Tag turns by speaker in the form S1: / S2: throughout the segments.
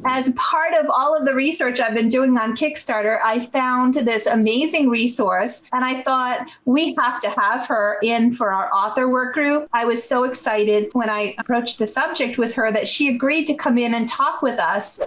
S1: as part of all of the research I've been doing on Kickstarter, I found this amazing resource, and I thought we have to have her in for our author work group. I was so excited when I approached the subject with her that she agreed to come in and talk with us.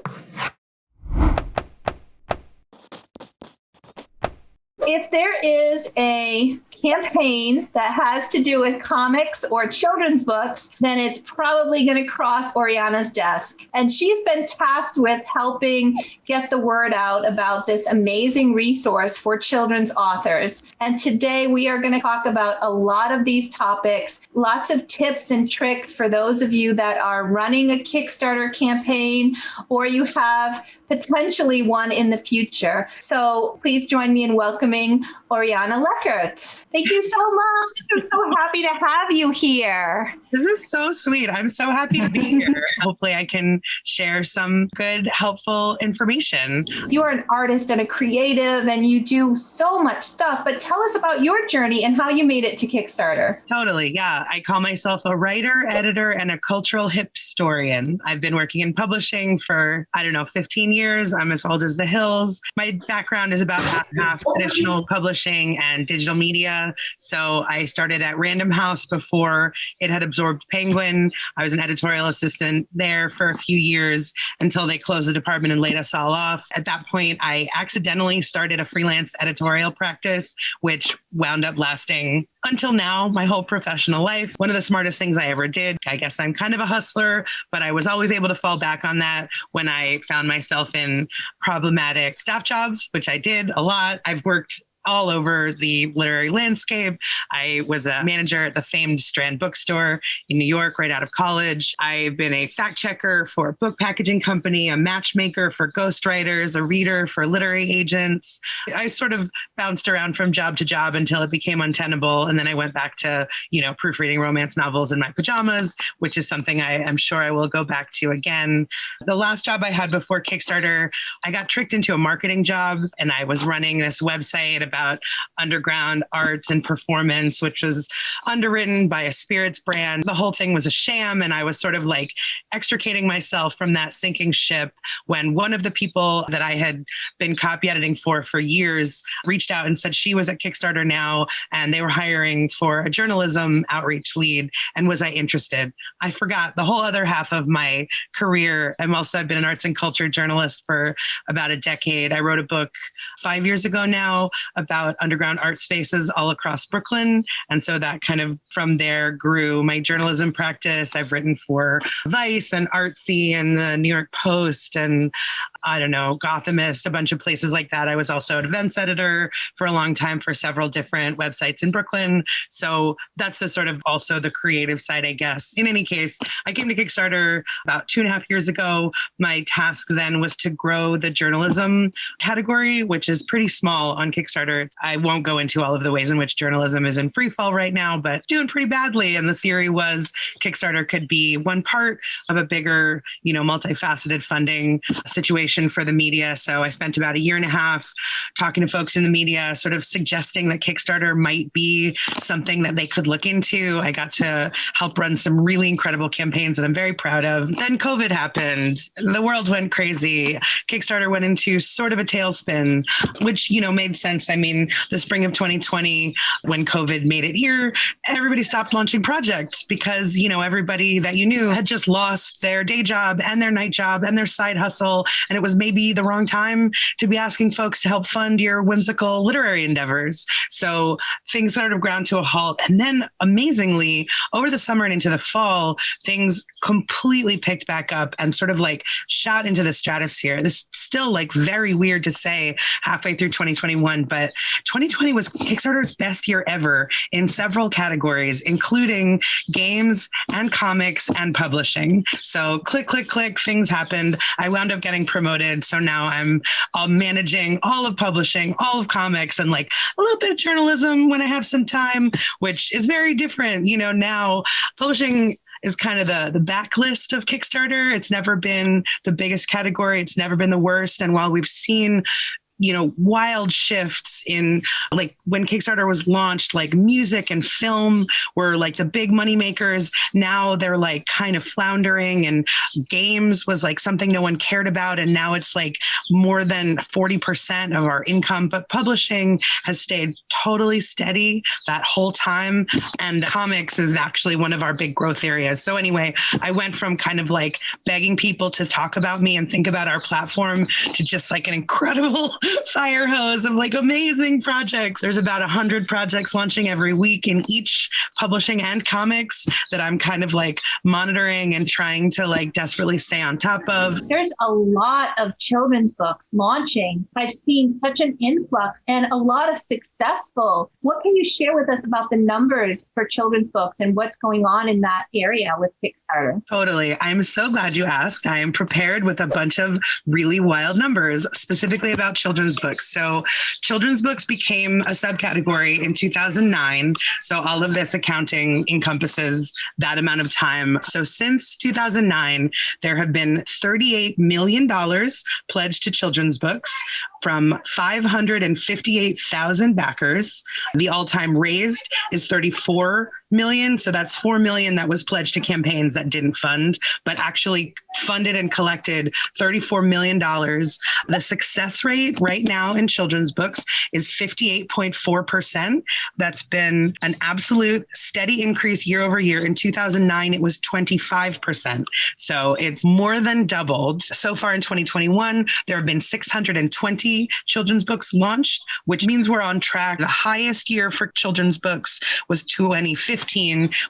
S1: If there is a campaign that has to do with comics or children's books, then it's probably going to cross Oriana's desk. And she's been tasked with helping get the word out about this amazing resource for children's authors. And today we are going to talk about a lot of these topics, lots of tips and tricks for those of you that are running a Kickstarter campaign or you have potentially one in the future. So please join me in welcoming Oriana Leckert. Thank you so much. I'm so happy to have you here.
S2: This is so sweet. I'm so happy to be here. Hopefully I can share some good, helpful information.
S1: You are an artist and a creative, and you do so much stuff, but tell us about your journey and how you made it to Kickstarter.
S2: Totally. Yeah. I call myself a writer, editor, and a cultural historian. I've been working in publishing for, 15 years. I'm as old as the hills. My background is about half traditional publishing and digital media. So I started at Random House before it had absorbed Penguin. I was an editorial assistant there for a few years until they closed the department and laid us all off. At that point, I accidentally started a freelance editorial practice, which wound up lasting until now, my whole professional life. One of the smartest things I ever did. I guess I'm kind of a hustler, but I was always able to fall back on that when I found myself in problematic staff jobs, which I did a lot. I've worked all over the literary landscape. I was a manager at the famed Strand bookstore in New York right out of college. I've been a fact checker for a book packaging company, a matchmaker for ghostwriters, a reader for literary agents. I sort of bounced around from job to job until it became untenable. And then I went back to, proofreading romance novels in my pajamas, which is something I am sure I will go back to again. The last job I had before Kickstarter, I got tricked into a marketing job, and I was running this website about underground arts and performance, which was underwritten by a spirits brand. The whole thing was a sham, and I was sort of like extricating myself from that sinking ship when one of the people that I had been copy editing for years reached out and said she was at Kickstarter now, and they were hiring for a journalism outreach lead, and was I interested? I forgot the whole other half of my career. I've been an arts and culture journalist for about a decade. I wrote a book 5 years ago now about underground art spaces all across Brooklyn. And so that kind of from there grew my journalism practice. I've written for Vice and Artsy and the New York Post and Gothamist, a bunch of places like that. I was also an events editor for a long time for several different websites in Brooklyn. So that's the sort of also the creative side, I guess. In any case, I came to Kickstarter about 2.5 years ago. My task then was to grow the journalism category, which is pretty small on Kickstarter. I won't go into all of the ways in which journalism is in free fall right now, but doing pretty badly. And the theory was Kickstarter could be one part of a bigger, multifaceted funding situation for the media. So I spent about 1.5 years talking to folks in the media, sort of suggesting that Kickstarter might be something that they could look into. I got to help run some really incredible campaigns that I'm very proud of. Then COVID happened. The world went crazy. Kickstarter went into sort of a tailspin, which, made sense. I mean, the spring of 2020, when COVID made it here, everybody stopped launching projects because, everybody that you knew had just lost their day job and their night job and their side hustle. And it was maybe the wrong time to be asking folks to help fund your whimsical literary endeavors. So things sort of ground to a halt. And then amazingly, over the summer and into the fall, things completely picked back up and sort of like shot into the stratosphere. This is still like very weird to say halfway through 2021, but 2020 was Kickstarter's best year ever in several categories, including games and comics and publishing. So click, click, click, things happened. I wound up getting promoted. So now I'm managing all of publishing, all of comics, and like a little bit of journalism when I have some time, which is very different. Now publishing is kind of the backlist of Kickstarter. It's never been the biggest category. It's never been the worst. And while we've seen wild shifts in like when Kickstarter was launched, like music and film were like the big money makers. Now they're like kind of floundering, and games was like something no one cared about. And now it's like more than 40% of our income, but publishing has stayed totally steady that whole time. And comics is actually one of our big growth areas. So anyway, I went from kind of like begging people to talk about me and think about our platform to just like an incredible fire hose of like amazing projects. There's about 100 projects launching every week in each publishing and comics that I'm kind of like monitoring and trying to like desperately stay on top of.
S1: There's a lot of children's books launching. I've seen such an influx and a lot of successful. What can you share with us about the numbers for children's books and what's going on in that area with Kickstarter?
S2: Totally. I'm so glad you asked. I am prepared with a bunch of really wild numbers, specifically about children's books. So children's books became a subcategory in 2009. So all of this accounting encompasses that amount of time. So since 2009, there have been $38 million pledged to children's books from 558,000 backers. The all-time raised is 34 million. So that's 4 million that was pledged to campaigns that didn't fund, but actually funded and collected $34 million. The success rate right now in children's books is 58.4%. That's been an absolute steady increase year over year. In 2009, it was 25%. So it's more than doubled. So far in 2021, there have been 620 children's books launched, which means we're on track. The highest year for children's books was 2015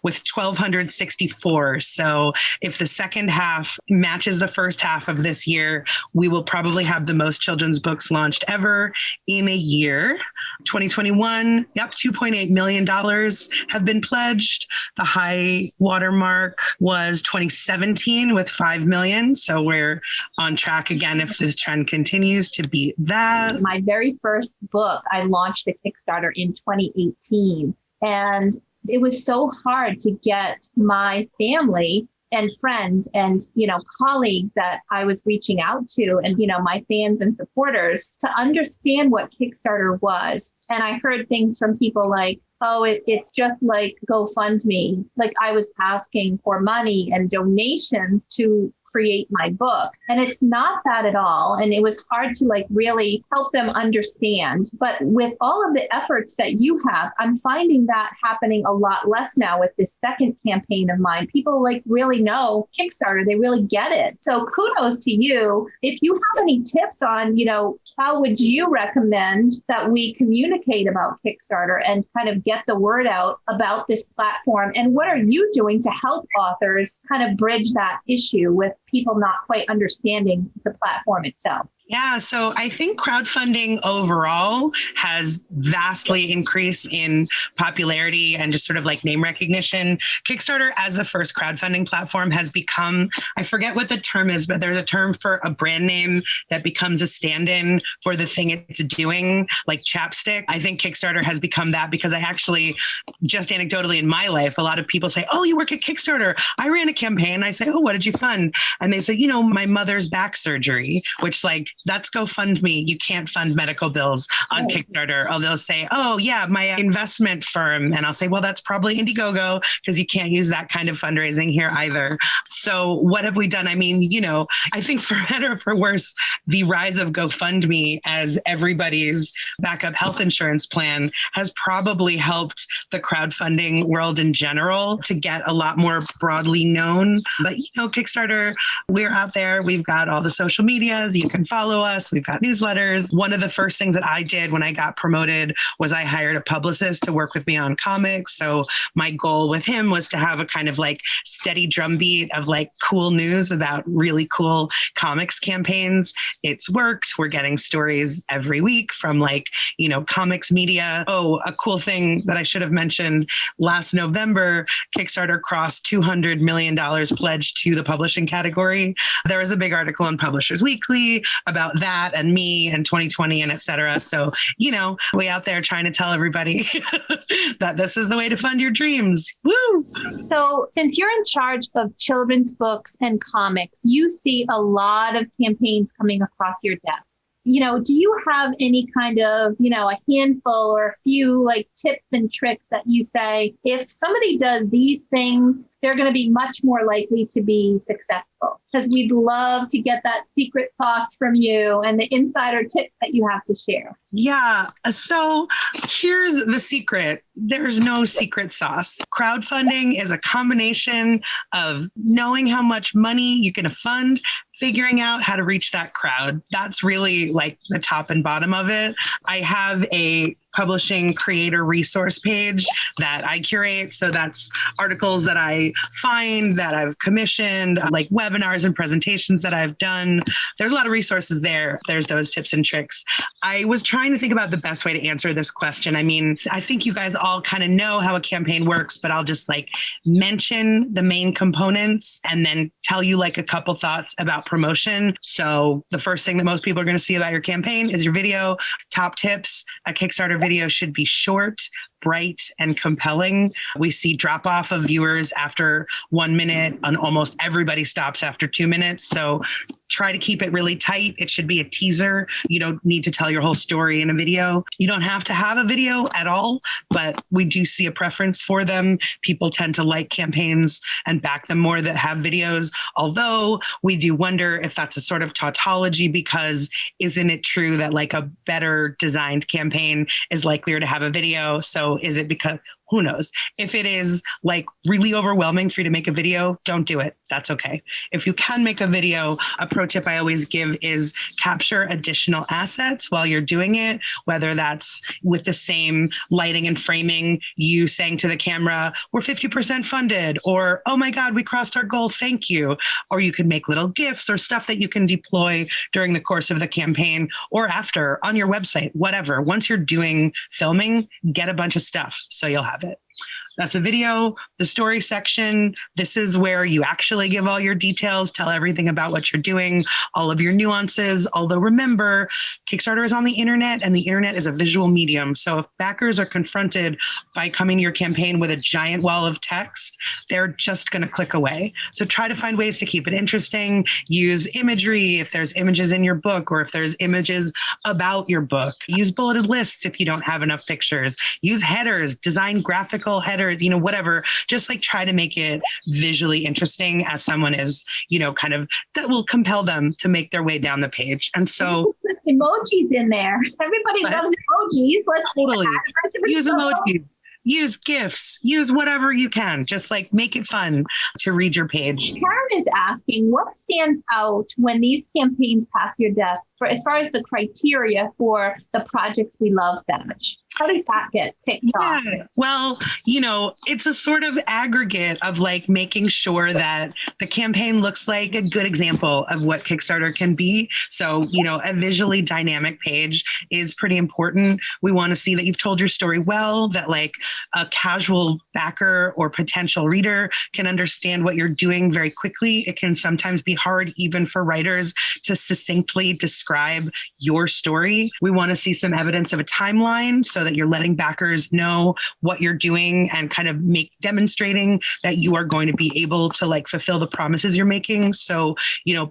S2: with 1,264. So if the second half matches the first half of this year, we will probably have the most children's books launched ever in a year. 2021, $2.8 million have been pledged. The high watermark was 2017 with 5 million. So we're on track again if this trend continues to beat that.
S1: My very first book, I launched a Kickstarter in 2018. And it was so hard to get my family and friends and, colleagues that I was reaching out to and, my fans and supporters to understand what Kickstarter was. And I heard things from people like, oh, it's just like GoFundMe. Like I was asking for money and donations to create my book. And it's not that at all. And it was hard to really help them understand. But with all of the efforts that you have, I'm finding that happening a lot less now with this second campaign of mine. People really know Kickstarter. They really get it. So kudos to you. If you have any tips on, how would you recommend that we communicate about Kickstarter and kind of get the word out about this platform? And what are you doing to help authors kind of bridge that issue with people not quite understanding the platform itself?
S2: Yeah, so I think crowdfunding overall has vastly increased in popularity and just sort of name recognition. Kickstarter as the first crowdfunding platform has become, I forget what the term is, but there's a term for a brand name that becomes a stand-in for the thing it's doing, like chapstick. I think Kickstarter has become that because I actually, just anecdotally in my life, a lot of people say, oh, you work at Kickstarter. I ran a campaign. I say, oh, what did you fund? And they say, my mother's back surgery, which that's GoFundMe. You can't fund medical bills on Kickstarter. Or they'll say, oh yeah, my investment firm. And I'll say, well, that's probably Indiegogo because you can't use that kind of fundraising here either. So what have we done? I mean, I think for better or for worse, the rise of GoFundMe as everybody's backup health insurance plan has probably helped the crowdfunding world in general to get a lot more broadly known. But, Kickstarter, we're out there. We've got all the social medias. You can follow us. We've got newsletters. One of the first things that I did when I got promoted was I hired a publicist to work with me on comics. So my goal with him was to have a kind of steady drumbeat of cool news about really cool comics campaigns. It's worked. We're getting stories every week from comics media. Oh, a cool thing that I should have mentioned last November, Kickstarter crossed $200 million pledged to the publishing category. There was a big article in Publishers Weekly about that and me and 2020 and et cetera. So, we out there trying to tell everybody that this is the way to fund your dreams. Woo!
S1: So since you're in charge of children's books and comics, you see a lot of campaigns coming across your desk. do you have any kind of, a handful or a few like tips and tricks that you say, if somebody does these things, they're going to be much more likely to be successful? Because we'd love to get that secret sauce from you and the insider tips that you have to share.
S2: Yeah. So here's the secret. There's no secret sauce. Crowdfunding is a combination of knowing how much money you're going to fund, figuring out how to reach that crowd. That's really like the top and bottom of it. I have a publishing creator resource page that I curate. So that's articles that I find that I've commissioned, like webinars and presentations that I've done. There's a lot of resources there. There's those tips and tricks. I was trying to think about the best way to answer this question. I mean, I think you guys all kind of know how a campaign works, but I'll just like mention the main components and then tell you like a couple thoughts about promotion. So the first thing that most people are going to see about your campaign is your video. Top tips: a Kickstarter video should be short, bright, and compelling. We see drop off of viewers after 1 minute, and almost everybody stops after 2 minutes. So try to keep it really tight. It should be a teaser. You don't need to tell your whole story in a video. You don't have to have a video at all, but we do see a preference for them. People tend to like campaigns and back them more that have videos, although we do wonder if that's a sort of tautology, because isn't it true that like a better designed campaign is likelier to have a video? So is it because, who knows? If it is like really overwhelming for you to make a video, don't do it. That's okay. If you can make a video, a pro tip I always give is capture additional assets while you're doing it, whether that's with the same lighting and framing, you saying to the camera, we're 50% funded, or, oh my God, we crossed our goal, thank you. Or you can make little GIFs or stuff that you can deploy during the course of the campaign or after on your website, whatever. Once you're doing filming, get a bunch of stuff so you'll have it. That's a video. The story section, this is where you actually give all your details, tell everything about what you're doing, all of your nuances. Although remember, Kickstarter is on the internet and the internet is a visual medium. So if backers are confronted by coming to your campaign with a giant wall of text, they're just going to click away. So try to find ways to keep it interesting. Use imagery if there's images in your book or if there's images about your book. Use bulleted lists if you don't have enough pictures. Use headers, design graphical headers, whatever, just like try to make it visually interesting as someone is, kind of, that will compel them to make their way down the page. And so
S1: put emojis in there. Everybody loves emojis. Let's
S2: totally use emojis. Use GIFs, use whatever you can. Just like make it fun to read your page.
S1: Karen is asking, what stands out when these campaigns pass your desk as far as the criteria for the Projects We Love badge? How does that get picked off?
S2: Well, it's a sort of aggregate of like making sure that the campaign looks like a good example of what Kickstarter can be. So, a visually dynamic page is pretty important. We want to see that you've told your story well, that like a casual backer or potential reader can understand what you're doing very quickly. It can sometimes be hard even for writers to succinctly describe your story. We want to see some evidence of a timeline so that you're letting backers know what you're doing and kind of demonstrating that you are going to be able to like fulfill the promises you're making. So,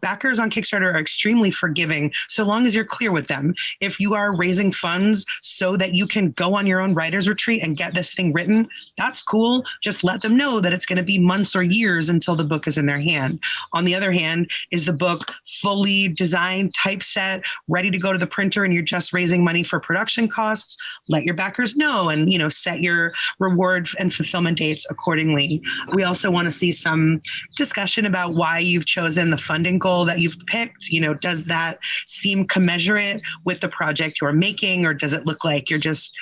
S2: backers on Kickstarter are extremely forgiving so long as you're clear with them. If you are raising funds so that you can go on your own writer's retreat and get this thing written, that's cool. Just let them know that it's going to be months or years until the book is in their hand. On the other hand, is the book fully designed, typeset, ready to go to the printer, and you're just raising money for production costs? Let your backers know and, set your reward and fulfillment dates accordingly. We also want to see some discussion about why you've chosen the funding goal that you've picked. Does that seem commensurate with the project you're making, or does it look like you're just,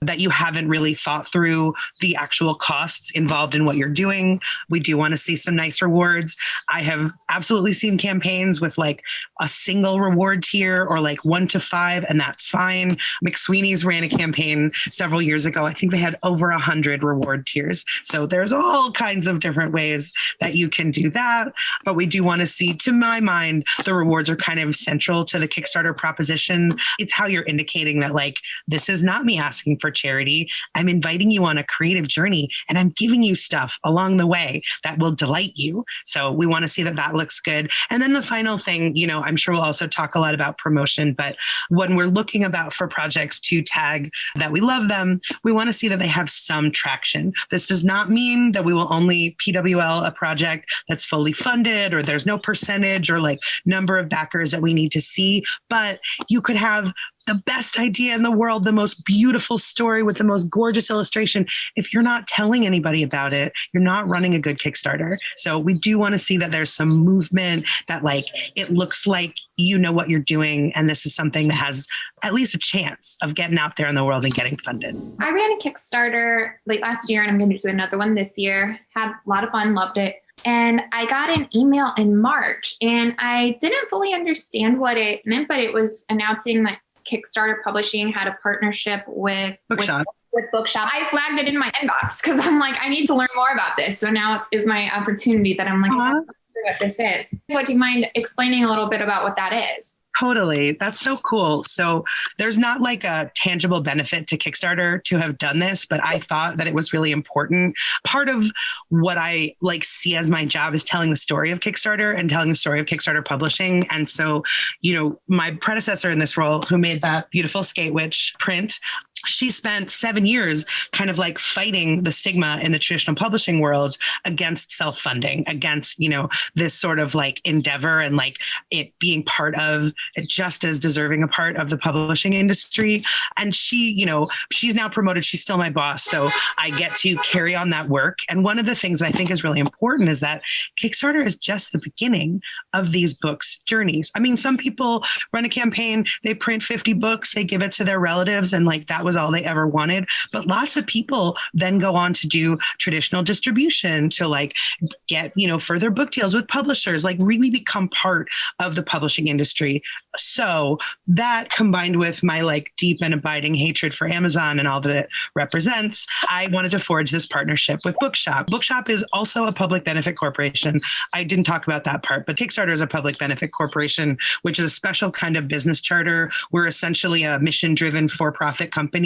S2: that you haven't really thought through the actual costs involved in what you're doing? We do want to see some nice rewards. I have absolutely seen campaigns with like a single reward tier or like 1 to 5, and that's fine. McSweeney's ran a campaign campaign several years ago. I think they had over 100 reward tiers. So there's all kinds of different ways that you can do that. But we do want to see, to my mind, the rewards are kind of central to the Kickstarter proposition. It's how you're indicating that, like, this is not me asking for charity. I'm inviting you on a creative journey and I'm giving you stuff along the way that will delight you. So we want to see that that looks good. And then the final thing, you know, I'm sure we'll also talk a lot about promotion, but when we're looking about for projects to tag that we love them, we want to see that they have some traction. This does not mean that we will only PWL a project that's fully funded or there's no percentage or like number of backers that we need to see, but you could have the best idea in the world, the most beautiful story with the most gorgeous illustration. If you're not telling anybody about it, you're not running a good Kickstarter. So we do want to see that there's some movement, that like it looks like you know what you're doing. And this is something that has at least a chance of getting out there in the world and getting funded.
S3: I ran a Kickstarter late last year and I'm going to do another one this year. Had a lot of fun, loved it. And I got an email in March and I didn't fully understand what it meant, but it was announcing that Kickstarter Publishing had a partnership with
S2: Bookshop.
S3: With Bookshop. I flagged it in my inbox because I'm like, I need to learn more about this. So now is my opportunity that I'm like, let's see what this is. Would you mind explaining a little bit about what that is?
S2: Totally. That's so cool. So there's not like a tangible benefit to Kickstarter to have done this, but I thought that it was really important. Part of what I like see as my job is telling the story of Kickstarter and telling the story of Kickstarter publishing. And so, you know, my predecessor in this role who made that beautiful Skate Witch print, she spent 7 years kind of like fighting the stigma in the traditional publishing world against self-funding, against, you know, this sort of like endeavor and like it being part of just as deserving a part of the publishing industry. And she, you know, she's now promoted. She's still my boss. So I get to carry on that work. And one of the things I think is really important is that Kickstarter is just the beginning of these books' journeys. I mean, some people run a campaign, they print 50 books, they give it to their relatives, and like that was all they ever wanted. But lots of people then go on to do traditional distribution, to like get, you know, further book deals with publishers, like really become part of the publishing industry. So that combined with my like deep and abiding hatred for Amazon and all that it represents, I wanted to forge this partnership with Bookshop. Bookshop is also a public benefit corporation. I didn't talk about that part, but Kickstarter is a public benefit corporation, which is a special kind of business charter. We're essentially a mission-driven for-profit company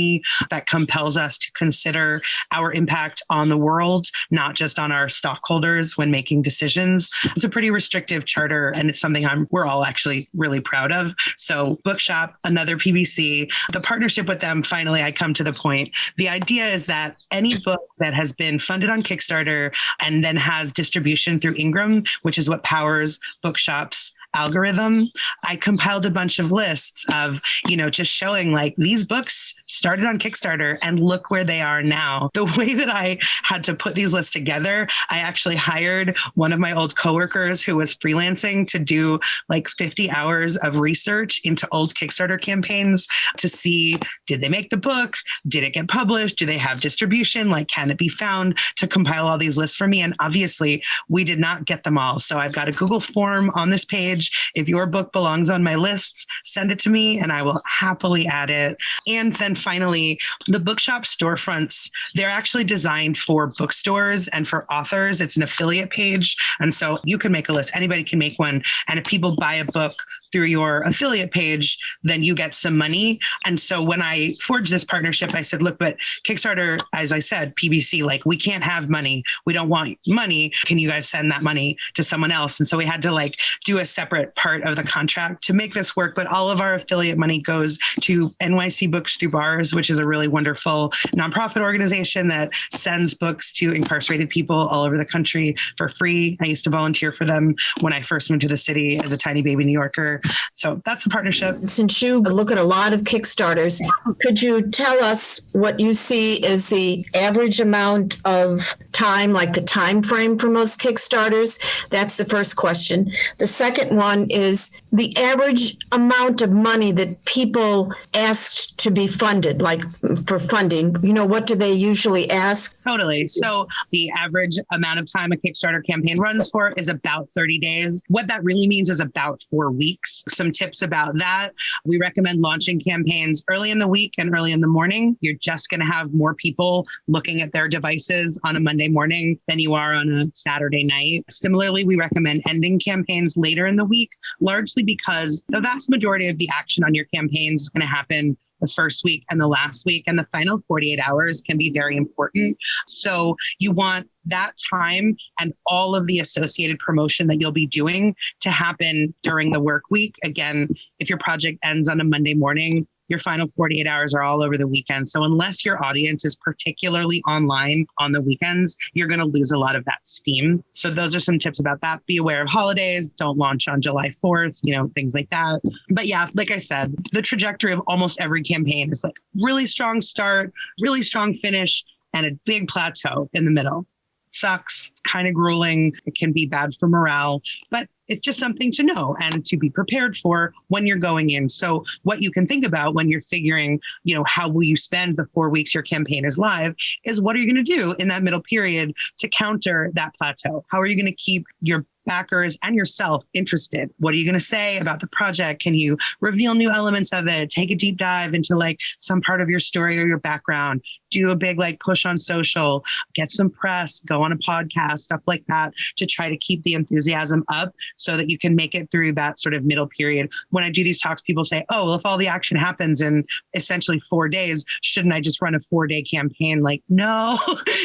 S2: that compels us to consider our impact on the world, not just on our stockholders when making decisions. It's a pretty restrictive charter, and it's something we're all actually really proud of. So Bookshop, another PBC, the partnership with them, finally, I come to the point. The idea is that any book that has been funded on Kickstarter and then has distribution through Ingram, which is what powers Bookshop's algorithm, I compiled a bunch of lists of, you know, just showing like these books started on Kickstarter and look where they are now. The way that I had to put these lists together, I actually hired one of my old coworkers who was freelancing to do like 50 hours of research into old Kickstarter campaigns to see, did they make the book? Did it get published? Do they have distribution? Like, can it be found? To compile all these lists for me. And obviously we did not get them all. So I've got a Google form on this page. If your book belongs on my lists, send it to me and I will happily add it. And then finally, the Bookshop storefronts, they're actually designed for bookstores and for authors. It's an affiliate page. And so you can make a list. Anybody can make one. And if people buy a book through your affiliate page, then you get some money. And so when I forged this partnership, I said, look, but Kickstarter, as I said, PBC, like we can't have money. We don't want money. Can you guys send that money to someone else? And so we had to like do a separate part of the contract to make this work. But all of our affiliate money goes to NYC Books Through Bars, which is a really wonderful nonprofit organization that sends books to incarcerated people all over the country for free. I used to volunteer for them when I first moved to the city as a tiny baby New Yorker. So that's the partnership.
S4: Since you look at a lot of Kickstarters, could you tell us what you see as the average amount of time, like the time frame for most Kickstarters? That's the first question. The second one is the average amount of money that people asked to be funded, like for funding. You know, what do they usually ask?
S2: Totally. So the average amount of time a Kickstarter campaign runs for is about 30 days. What that really means is about 4 weeks. weeks. Some tips about that. We recommend launching campaigns early in the week and early in the morning. You're just going to have more people looking at their devices on a Monday morning than you are on a Saturday night. Similarly, we recommend ending campaigns later in the week, largely because the vast majority of the action on your campaigns is going to happen the first week and the last week, and the final 48 hours can be very important. So you want that time and all of the associated promotion that you'll be doing to happen during the work week. Again, if your project ends on a Monday morning, your final 48 hours are all over the weekend. So unless your audience is particularly online on the weekends, you're going to lose a lot of that steam. So those are some tips about that. Be aware of holidays. Don't launch on July 4th, things like that. But yeah, like I said, the trajectory of almost every campaign is like really strong start, really strong finish, and a big plateau in the middle. Sucks, kind of grueling. It can be bad for morale, but it's just something to know and to be prepared for when you're going in. So what you can think about when you're figuring, how will you spend the 4 weeks your campaign is live is what are you going to do in that middle period to counter that plateau? How are you going to keep your backers and yourself interested? What are you going to say about the project? Can you reveal new elements of it? Take a deep dive into like some part of your story or your background? Do a big push on social, get some press, go on a podcast, stuff like that to try to keep the enthusiasm up so that you can make it through that sort of middle period. When I do these talks, people say, oh, well, if all the action happens in essentially 4 days, shouldn't I just run a 4-day campaign? No,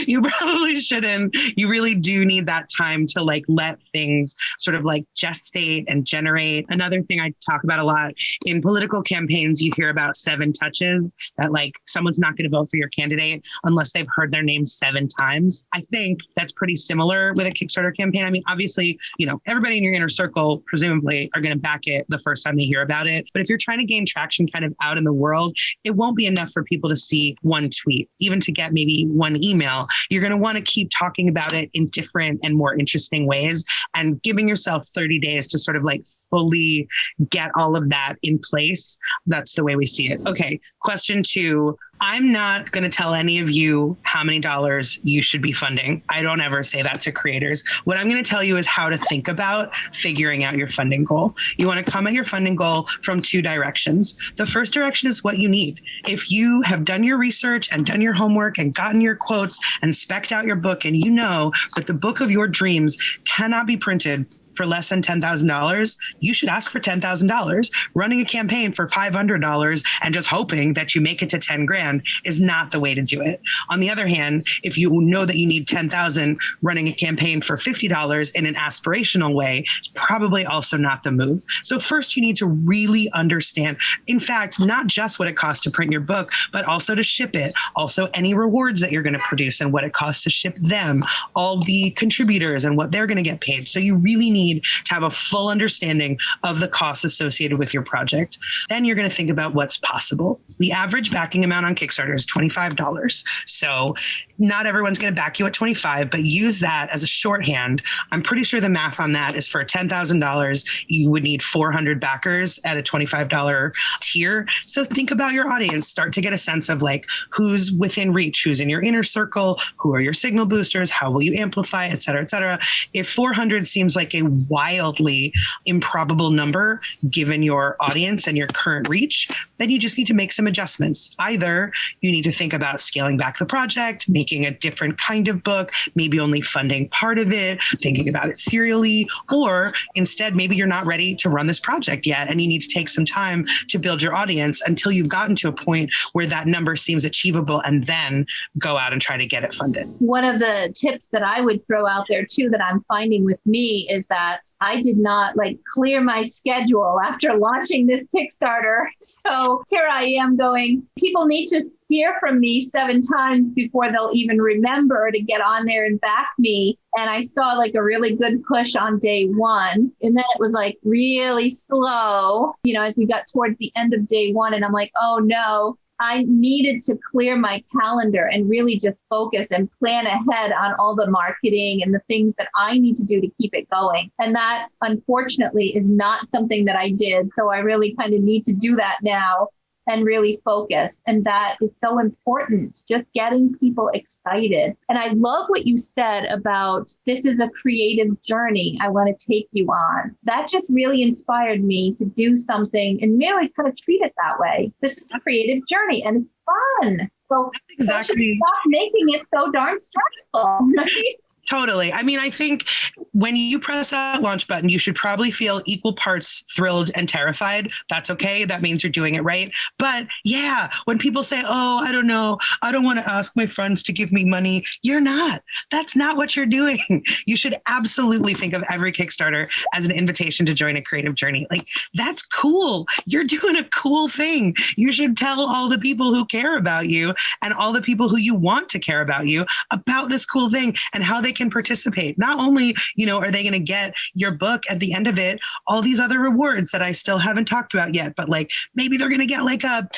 S2: you probably shouldn't. You really do need that time to let things sort of gestate and generate. Another thing I talk about a lot in political campaigns, you hear about 7 touches that someone's not going to vote for your candidate unless they've heard their name 7 times. I think that's pretty similar with a Kickstarter campaign. I mean, obviously, everybody in your inner circle presumably are going to back it the first time they hear about it. But if you're trying to gain traction kind of out in the world, it won't be enough for people to see one tweet, even to get maybe one email. You're going to want to keep talking about it in different and more interesting ways and giving yourself 30 days to sort of fully get all of that in place. That's the way we see it. Okay. Question 2. I'm not going to tell any of you how many dollars you should be funding. I don't ever say that to creators. What I'm going to tell you is how to think about figuring out your funding goal. You want to come at your funding goal from 2 directions. The first direction is what you need. If you have done your research and done your homework and gotten your quotes and spec'd out your book, and you know that the book of your dreams cannot be printed for less than $10,000, you should ask for $10,000. Running a campaign for $500 and just hoping that you make it to 10 grand is not the way to do it. On the other hand, if you know that you need 10,000, running a campaign for $50 in an aspirational way is probably also not the move. So first you need to really understand, in fact, not just what it costs to print your book, but also to ship it. Also any rewards that you're going to produce and what it costs to ship them, all the contributors and what they're going to get paid. So you really need to have a full understanding of the costs associated with your project. Then you're going to think about what's possible. The average backing amount on Kickstarter is $25. So not everyone's going to back you at $25, but use that as a shorthand. I'm pretty sure the math on that is for $10,000, you would need 400 backers at a $25 tier. So think about your audience, start to get a sense of who's within reach, who's in your inner circle, who are your signal boosters, how will you amplify, et cetera, et cetera. If 400 seems like a wildly improbable number, given your audience and your current reach, then you just need to make some adjustments. Either you need to think about scaling back the project, making a different kind of book, maybe only funding part of it, thinking about it serially, or instead, maybe you're not ready to run this project yet and you need to take some time to build your audience until you've gotten to a point where that number seems achievable and then go out and try to get it funded.
S1: One of the tips that I would throw out there too that I'm finding with me is that I did not clear my schedule after launching this Kickstarter. So here I am going, people need to hear from me 7 times before they'll even remember to get on there and back me. And I saw a really good push on day 1. And then it was really slow, as we got towards the end of day 1. And I'm oh no, I needed to clear my calendar and really just focus and plan ahead on all the marketing and the things that I need to do to keep it going. And that, unfortunately, is not something that I did. So I really kind of need to do that now. and really focus. And that is so important, just getting people excited. And I love what you said about this is a creative journey I want to take you on. That just really inspired me to do something and really kind of treat it that way. This is a creative journey and it's fun. So
S2: exactly.
S1: Stop making it so darn stressful, right?
S2: Totally. I mean, I think when you press that launch button, you should probably feel equal parts thrilled and terrified. That's okay. That means you're doing it right. But yeah, when people say, oh, I don't know, I don't want to ask my friends to give me money, you're not. That's not what you're doing. You should absolutely think of every Kickstarter as an invitation to join a creative journey. Like, that's cool. You're doing a cool thing. You should tell all the people who care about you and all the people who you want to care about you about this cool thing and how they can participate. Not only, are they going to get your book at the end of it, all these other rewards that I still haven't talked about yet, but like maybe they're going to get like a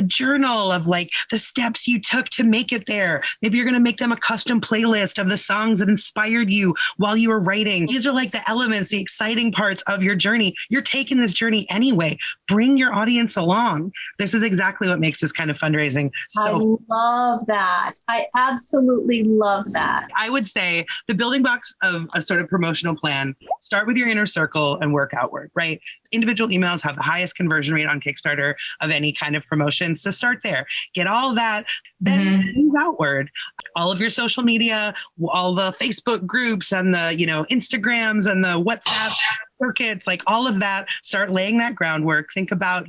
S2: journal of like the steps you took to make it there. Maybe you're going to make them a custom playlist of the songs that inspired you while you were writing. These are like the elements, the exciting parts of your journey. You're taking this journey anyway. Bring your audience along. This is exactly what makes this kind of fundraising so
S1: I love that. I absolutely love that.
S2: I would say the building blocks of a sort of promotional plan, start with your inner circle and work outward, right? Individual emails have the highest conversion rate on Kickstarter of any kind of promotion. So start there, get all that, then move outward. All of your social media, all the Facebook groups and the, Instagrams and the WhatsApp circuits, like all of that, start laying that groundwork. Think about,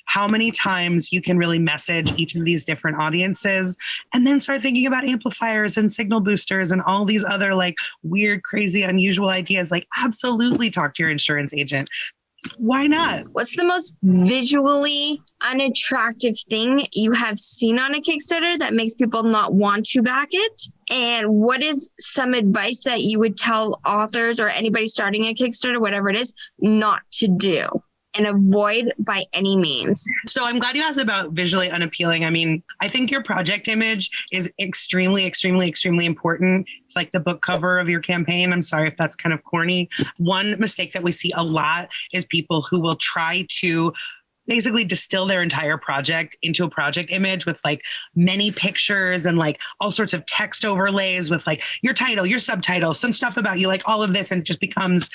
S2: how many times you can really message each of these different audiences, and then start thinking about amplifiers and signal boosters and all these other like weird, crazy, unusual ideas. Like, absolutely talk to your insurance agent. Why not?
S5: What's the most visually unattractive thing you have seen on a Kickstarter that makes people not want to back it? And what is some advice that you would tell authors or anybody starting a Kickstarter, whatever it is, not to do and avoid by any means?
S2: So I'm glad you asked about visually unappealing. I mean, I think your project image is extremely, extremely, extremely important. It's like the book cover of your campaign. I'm sorry if that's kind of corny. One mistake that we see a lot is people who will try to basically distill their entire project into a project image with like many pictures and like all sorts of text overlays with like your title, your subtitle, some stuff about you, like all of this, and it just becomes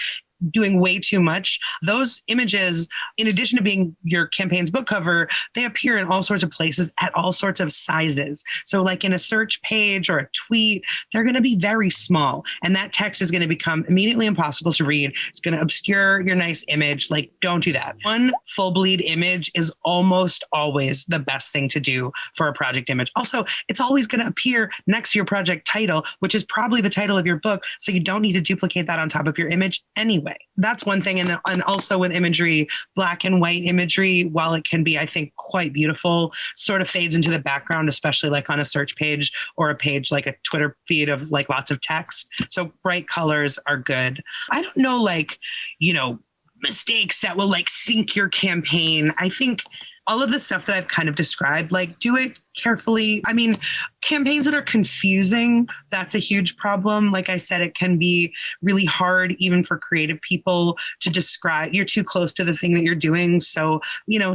S2: doing way too much. Those images, in addition to being your campaign's book cover, they appear in all sorts of places at all sorts of sizes. So like in a search page or a tweet, they're going to be very small. And that text is going to become immediately impossible to read. It's going to obscure your nice image. Like, don't do that. One full bleed image is almost always the best thing to do for a project image. Also, it's always going to appear next to your project title, which is probably the title of your book. So you don't need to duplicate that on top of your image anyway. That's one thing. And also with imagery, black and white imagery, while it can be, I think, quite beautiful, sort of fades into the background, especially like on a search page or a page like a Twitter feed of like lots of text. So bright colors are good. I don't know, mistakes that will like sink your campaign. I think all of the stuff that I've kind of described, like, do it carefully. I mean, campaigns that are confusing, that's a huge problem. Like I said, it can be really hard even for creative people to describe. You're too close to the thing that you're doing. So,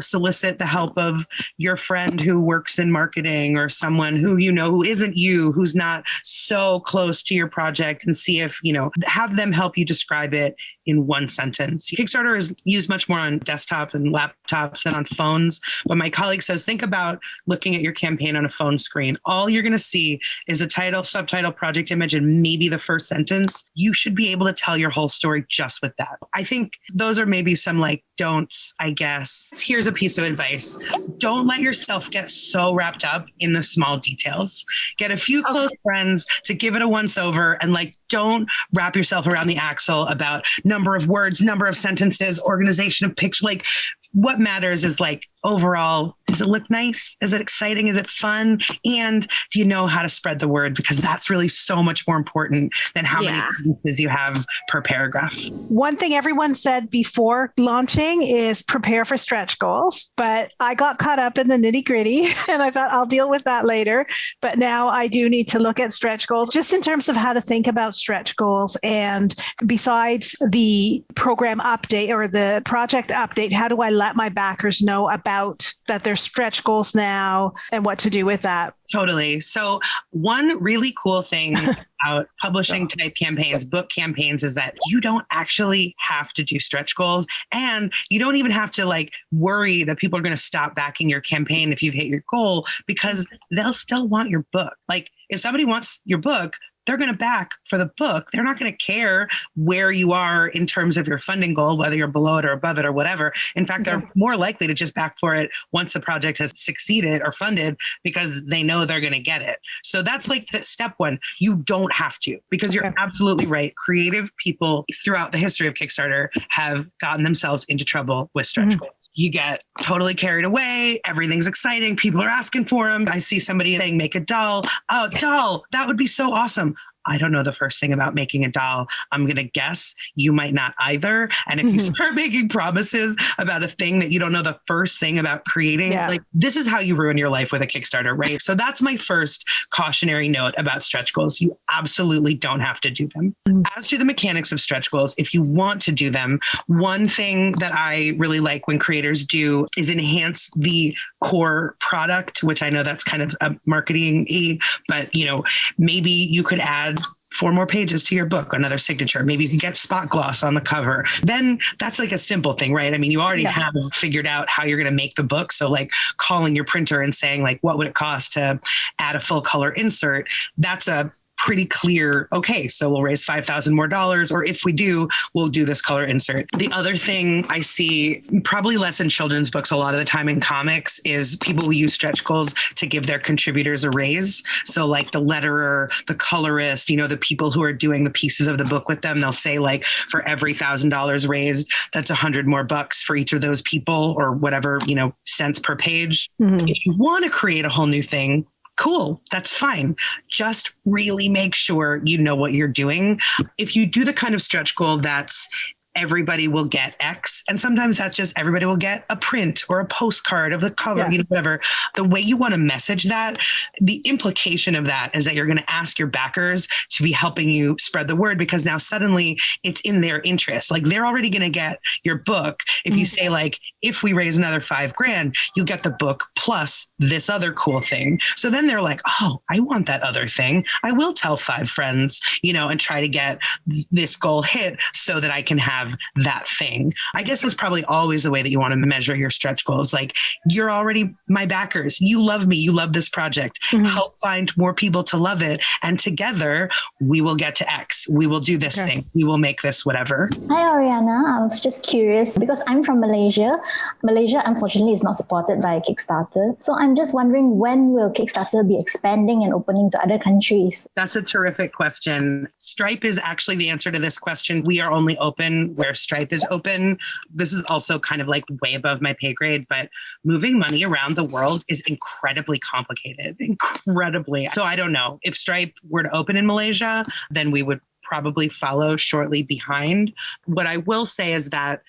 S2: solicit the help of your friend who works in marketing or someone who, who isn't you, who's not so close to your project, and see if, have them help you describe it in one sentence. Kickstarter is used much more on desktops and laptops than on phones. But my colleague says, think about looking at your campaign on a phone screen. All you're going to see is a title, subtitle, project image, and maybe the first sentence. You should be able to tell your whole story just with that. I think those are maybe some like don'ts, I guess. Here's a piece of advice. Don't let yourself get so wrapped up in the small details. Get a few close friends to give it a once over, and like, don't wrap yourself around the axle about number of words, number of sentences, organization of picture. Like, what matters is like, overall, does it look nice? Is it exciting? Is it fun? And do you know how to spread the word? Because that's really so much more important than how many sentences you have per paragraph.
S6: One thing everyone said before launching is prepare for stretch goals. But I got caught up in the nitty gritty and I thought I'll deal with that later. But now I do need to look at stretch goals just in terms of how to think about stretch goals. And besides the program update or the project update, how do I let my backers know about out that there's stretch goals now and what to do with that?
S2: Totally. So one really cool thing about publishing type campaigns, book campaigns, is that you don't actually have to do stretch goals, and you don't even have to like worry that people are going to stop backing your campaign if you've hit your goal, because they'll still want your book. Like if somebody wants your book, they're going to back for the book. They're not going to care where you are in terms of your funding goal, whether you're below it or above it or whatever. In fact, they're more likely to just back for it once the project has succeeded or funded, because they know they're going to get it. So that's like the step one. You don't have to, because you're absolutely right. Creative people throughout the history of Kickstarter have gotten themselves into trouble with stretch goals. You get totally carried away. Everything's exciting. People are asking for them. I see somebody saying, make a doll. Oh, doll. That would be so awesome. I don't know the first thing about making a doll. I'm going to guess you might not either. And if you start making promises about a thing that you don't know the first thing about creating, like this is how you ruin your life with a Kickstarter, right? So that's my first cautionary note about stretch goals. You absolutely don't have to do them. As to the mechanics of stretch goals, if you want to do them, one thing that I really like when creators do is enhance the core product, which I know that's kind of a marketing-y, but you know, maybe you could add 4 more pages to your book, another signature. Maybe you can get spot gloss on the cover. Then that's like a simple thing, right? I mean, you already have figured out how you're going to make the book. So like calling your printer and saying like, what would it cost to add a full color insert? That's a pretty clear, okay, so we'll raise $5,000 more, or if we do, we'll do this color insert. The other thing I see, probably less in children's books, a lot of the time in comics, is people who use stretch goals to give their contributors a raise. So like the letterer, the colorist, you know, the people who are doing the pieces of the book with them, they'll say like, for every $1,000 raised, that's $100 more for each of those people, or whatever, you know, cents per page. If you want to create a whole new thing, cool, that's fine. Just really make sure you know what you're doing. If you do the kind of stretch goal that's everybody will get X, and sometimes that's just everybody will get a print or a postcard of the cover, you know, whatever. The way you want to message that, the implication of that is that you're going to ask your backers to be helping you spread the word, because now suddenly it's in their interest. Like they're already going to get your book. If you say like, if we raise another $5,000, you'll get the book plus this other cool thing. So then they're like, oh, I want that other thing. I will tell 5 friends, you know, and try to get this goal hit so that I can have that thing. I guess that's probably always the way that you want to measure your stretch goals. Like, you're already my backers. You love me. You love this project. Help find more people to love it. And together we will get to X. We will do this thing. We will make this whatever.
S7: Hi, Oriana. I was just curious because I'm from Malaysia. Malaysia, unfortunately, is not supported by Kickstarter. So I'm just wondering, when will Kickstarter be expanding and opening to other countries?
S2: That's a terrific question. Stripe is actually the answer to this question. We are only open where Stripe is open. This is also kind of like way above my pay grade, but moving money around the world is incredibly complicated, incredibly. So I don't know. If Stripe were to open in Malaysia, then we would probably follow shortly behind. What I will say is that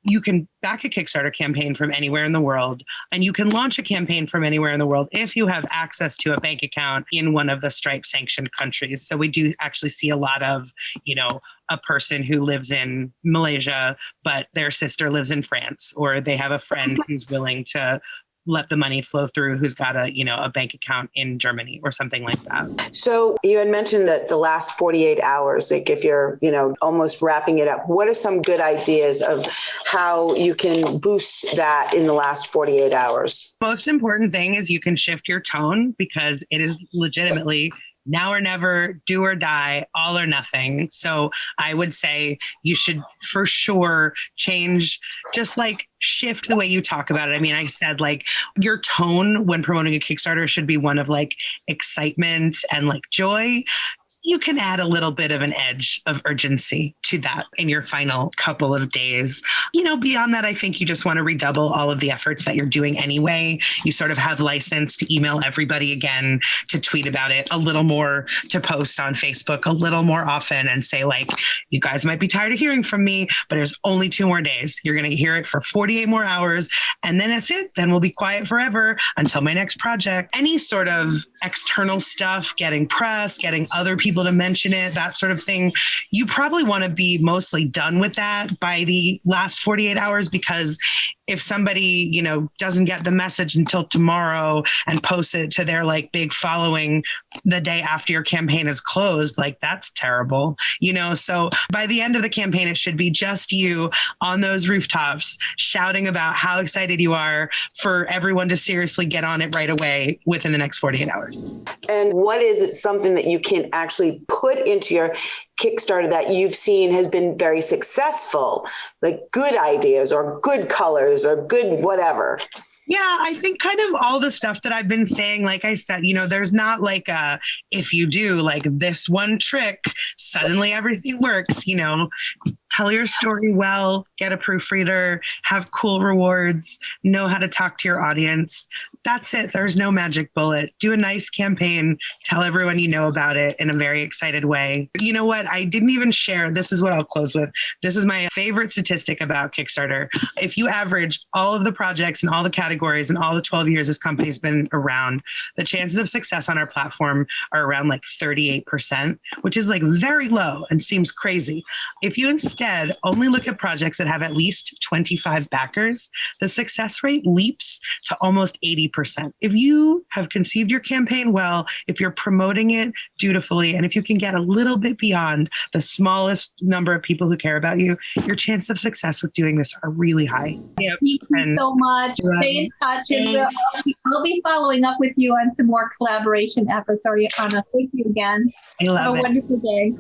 S2: you can back a Kickstarter campaign from anywhere in the world, and you can launch a campaign from anywhere in the world if you have access to a bank account in one of the Stripe sanctioned countries. So we do actually see a lot of, you know, a person who lives in Malaysia, but their sister lives in France, or they have a friend who's willing to let the money flow through, who's got a, you know, a bank account in Germany or something like that.
S8: So you had mentioned that the last 48 hours, like if you're, you know, almost wrapping it up, what are some good ideas of how you can boost that in the last 48 hours?
S2: Most important thing is you can shift your tone, because it is legitimately now or never, do or die, all or nothing. So I would say you should for sure change, just like shift the way you talk about it. I mean, I said like your tone when promoting a Kickstarter should be one of like excitement and like joy. You can add a little bit of an edge of urgency to that in your final couple of days. You know, beyond that, I think you just want to redouble all of the efforts that you're doing anyway. You sort of have license to email everybody again, to tweet about it a little more, to post on Facebook a little more often, and say like, you guys might be tired of hearing from me, but there's only 2 more days. You're going to hear it for 48 more hours. And then that's it. Then we'll be quiet forever until my next project. Any sort of external stuff, getting press, getting other people to mention it, that sort of thing, you probably want to be mostly done with that by the last 48 hours, because if somebody, doesn't get the message until tomorrow and posts it to their like big following the day after your campaign is closed, like that's terrible, So by the end of the campaign, it should be just you on those rooftops shouting about how excited you are for everyone to seriously get on it right away within the next 48 hours.
S8: And what is it, something that you can actually put into your Kickstarter that you've seen has been very successful, like good ideas or good colors or good whatever?
S2: Yeah, I think kind of all the stuff that I've been saying, like I said, there's not like if you do like this one trick, suddenly everything works, Tell your story well, get a proofreader, have cool rewards, know how to talk to your audience. That's it. There's no magic bullet. Do a nice campaign. Tell everyone you know about it in a very excited way. You know what? I didn't even share. This is what I'll close with. This is my favorite statistic about Kickstarter. If you average all of the projects and all the categories and all the 12 years this company's been around, the chances of success on our platform are around like 38%, which is like very low and seems crazy. If you instead only look at projects that have at least 25 backers, the success rate leaps to almost 80%. If you have conceived your campaign well, if you're promoting it dutifully, and if you can get a little bit beyond the smallest number of people who care about you, your chances of success with doing this are really high.
S1: Thank you so much. Stay in touch, and I'll be following up with you on some more collaboration efforts, Oriana. Thank you again.
S2: I love
S1: Have a
S2: it.
S1: wonderful day.